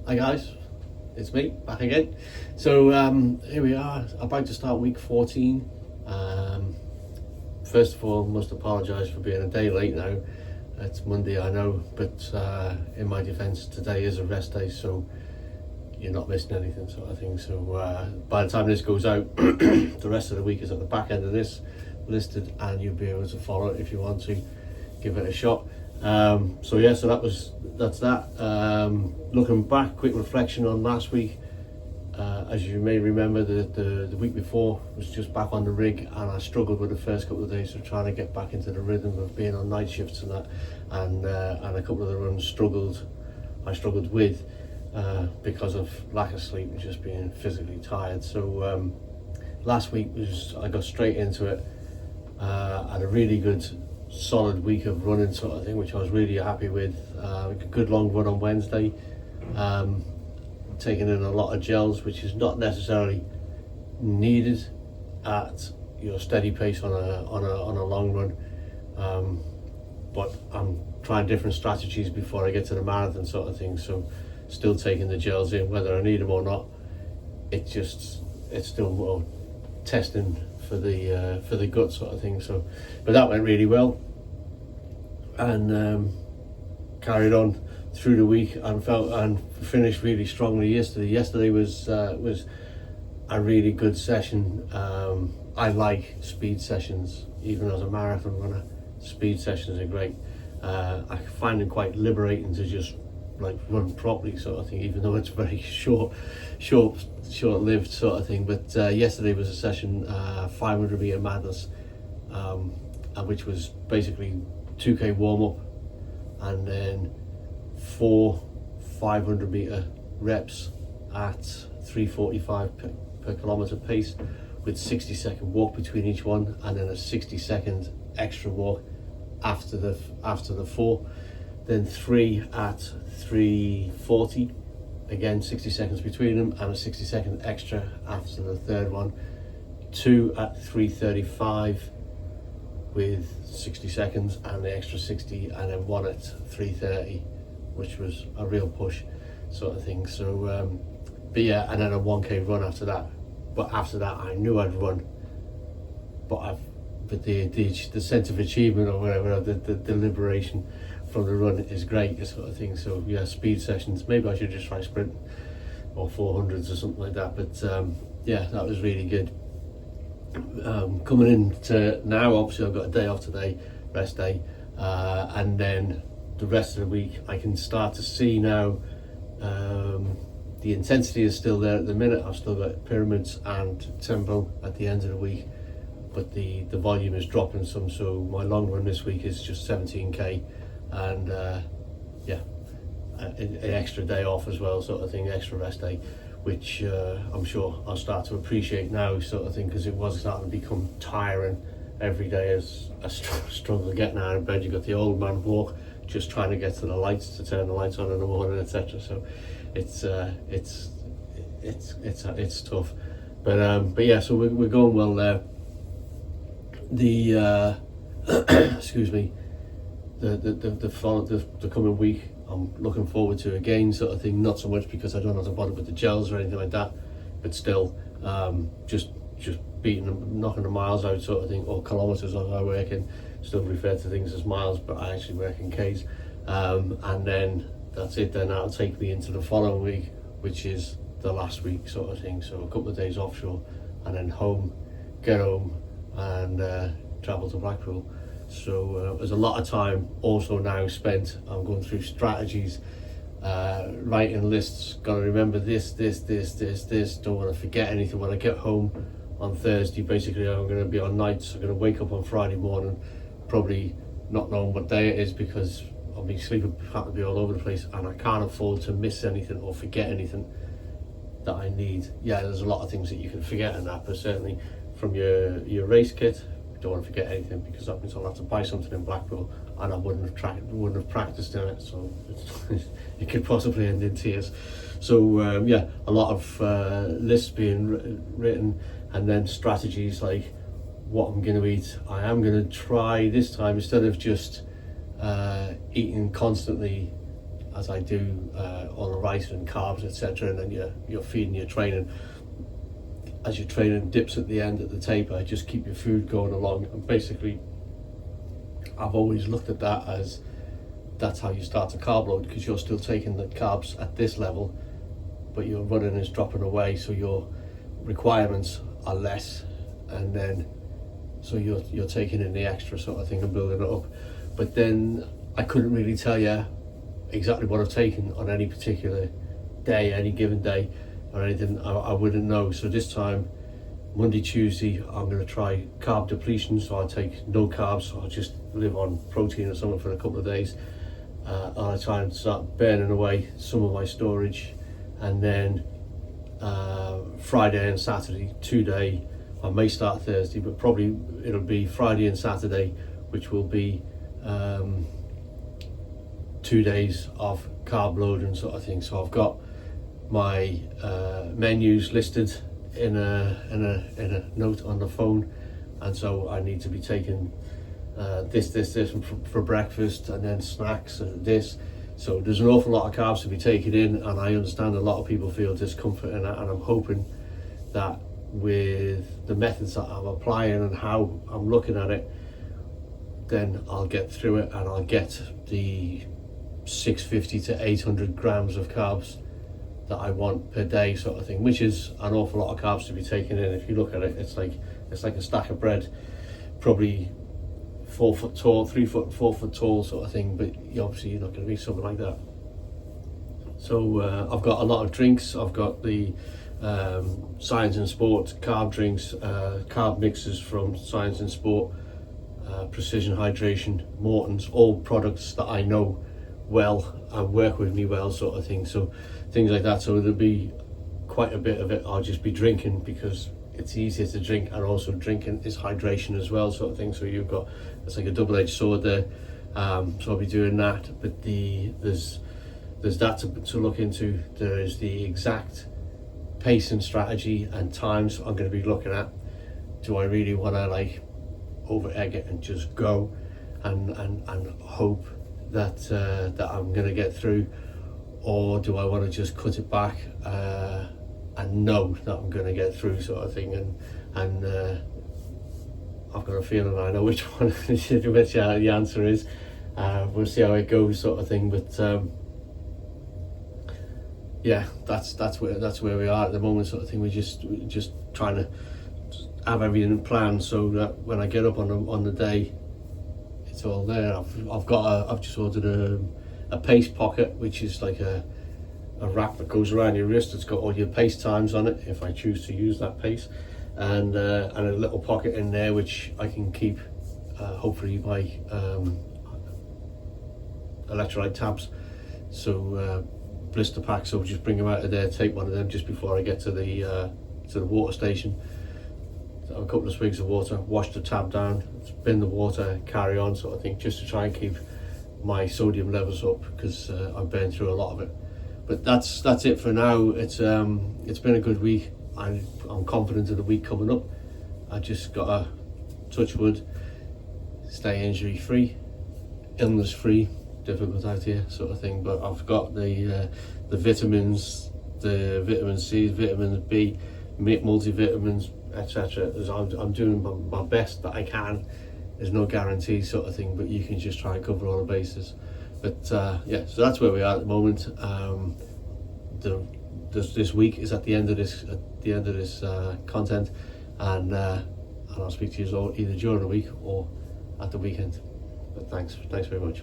Hi guys, it's me back again. So here we are, about to start week 14. First of all, must apologise for being a day late now. It's Monday, I know, but in my defence, today is a rest day, so you're not missing anything, sort of thing. So by the time this goes out, the rest of the week is at the back end of this listed, and you'll be able to follow it if you want to give it a shot. So that's that. Looking back, quick reflection on last week. As you may remember, the week before was just back on the rig, and I struggled with the first couple of days of trying to get back into the rhythm of being on night shifts and that, and a couple of the runs I struggled with because of lack of sleep and just being physically tired. So last week I got straight into it, and a really good solid week of running, sort of thing, which I was really happy with. A good long run on Wednesday, taking in a lot of gels, which is not necessarily needed at your steady pace on a long run, but I'm trying different strategies before I get to the marathon, sort of thing. So still taking the gels in whether I need them or not. It's still more testing for the gut, sort of thing. So but that went really well, and carried on through the week and finished really strongly yesterday. Yesterday was a really good session. I like speed sessions, even as a marathon runner. Speed sessions are great. I find them quite liberating to just like run properly, sort of thing, even though it's very short-lived, sort of thing. But yesterday was a session, 500 meter madness, which was basically 2k warm-up and then 4 500 meter reps at 3:45 per kilometer pace, with 60-second walk between each one, and then a 60-second extra walk after the 4. Then 3 at 3:40, again 60 seconds between them, and a 60-second extra after the third one. 2 at 3:35 with 60 seconds and the extra 60, and then 1 at 3:30, which was a real push, sort of thing. So but yeah, and then a 1k run after that. But after that I knew I'd run, but the sense of achievement or whatever, the liberation from the run is great, sort of thing. So yeah, speed sessions, maybe I should just try sprint or 400s or something like that. But yeah, that was really good. Coming into now, obviously I've got a day off today, rest day, and then the rest of the week I can start to see now. The intensity is still there at the minute. I've still got pyramids and tempo at the end of the week, but the volume is dropping some. So my long run this week is just 17k, and yeah, an extra day off as well, sort of thing, extra rest day, which I'm sure I'll start to appreciate now, sort of thing, because it was starting to become tiring every day as I struggle getting out of bed. You've got the old man walk, just trying to get to the lights, to turn the lights on in the morning, etc. So it's tough, but yeah, so we're going well there. The excuse me, the coming week I'm looking forward to again, sort of thing. Not so much because I don't have to bother with the gels or anything like that, but still just knocking the miles out, sort of thing, or kilometers as I work in. Still refer to things as miles, but I actually work in k's, and then that's it. Then that'll take me into the following week, which is the last week, sort of thing. So a couple of days offshore, and then get home and travel to Blackpool. So there's a lot of time also now spent. I'm going through strategies, writing lists, got to remember this, don't want to forget anything. When I get home on Thursday, basically I'm going to be on nights. I'm going to wake up on Friday morning, probably not knowing what day it is, because I'll be sleeping pattern be all over the place, and I can't afford to miss anything or forget anything that I need. Yeah, there's a lot of things that you can forget in that, but certainly from your race kit, don't want to forget anything, because that means I'll have to buy something in Blackpool and I wouldn't have practiced in it, so it could possibly end in tears. So yeah, a lot of lists being written, and then strategies like what I'm going to eat. I am going to try this time, instead of just eating constantly as I do all the rice and carbs, etc., and then you're feeding your training. As your training dips at the end at the taper, just keep your food going along. And basically, I've always looked at that as that's how you start to carb load, because you're still taking the carbs at this level, but your running is dropping away, so your requirements are less, and then so you're taking in the extra sort of thing and building it up. But then I couldn't really tell you exactly what I've taken on any particular day, any given day or anything. I wouldn't know. So this time, Monday, Tuesday, I'm going to try carb depletion, so I'll take no carbs. I'll just live on protein or something for a couple of days. I'll try and start burning away some of my storage, and then Friday and Saturday, 2-day. I may start Thursday, but probably it'll be Friday and Saturday, which will be 2 days of carb loading sort of thing. So I've got my menus listed in a note on the phone, and so I need to be taking this for breakfast, and then snacks and this. So there's an awful lot of carbs to be taken in, and I understand a lot of people feel discomfort in that, and I'm hoping that with the methods that I'm applying and how I'm looking at it, then I'll get through it, and I'll get the 650 to 800 grams of carbs that I want per day sort of thing, which is an awful lot of carbs to be taken in. If you look at it, it's like a stack of bread, probably 4 foot tall, 3 foot, 4 foot tall sort of thing, but obviously you're not going to be something like that. So I've got a lot of drinks. I've got the Science and Sport carb drinks, carb mixes from Science and Sport, Precision Hydration, Morton's, all products that I know well and work with me well sort of thing. So things like that. So there'll be quite a bit of it I'll just be drinking, because it's easier to drink, and also drinking is hydration as well sort of thing. So you've got, it's like a double-edged sword there. So I'll be doing that, but there's that to look into. There is the exact pace and strategy and times I'm going to be looking at. Do I really want to like over egg it and just go and hope that that I'm going to get through, or do I want to just cut it back and know that I'm going to get through sort of thing, and I've got a feeling I know which one which the answer is. We'll see how it goes sort of thing, but yeah, that's where we are at the moment sort of thing. We're just trying to have everything planned so that when I get up on the day, it's all there. I've just ordered a pace pocket, which is like a wrap that goes around your wrist. It's got all your pace times on it if I choose to use that pace, and a little pocket in there which I can keep hopefully my electrolyte tabs. So blister packs, so just bring them out of there, take one of them just before I get to the water station. So a couple of swigs of water, wash the tab down, bin the water, carry on sort of thing, just to try and keep my sodium levels up, because I've burned through a lot of it. But that's it for now. It's been a good week. I'm confident of the week coming up. I just gotta touch wood, stay injury free, illness free. Difficult out here sort of thing, but I've got the vitamins, the vitamin C, vitamin B, multivitamins, etc. I'm doing my best that I can. There's no guarantee sort of thing, but you can just try and cover all the bases. But yeah, so that's where we are at the moment. This week is at the end of this content, and I'll speak to you all either during the week or at the weekend. But thanks very much.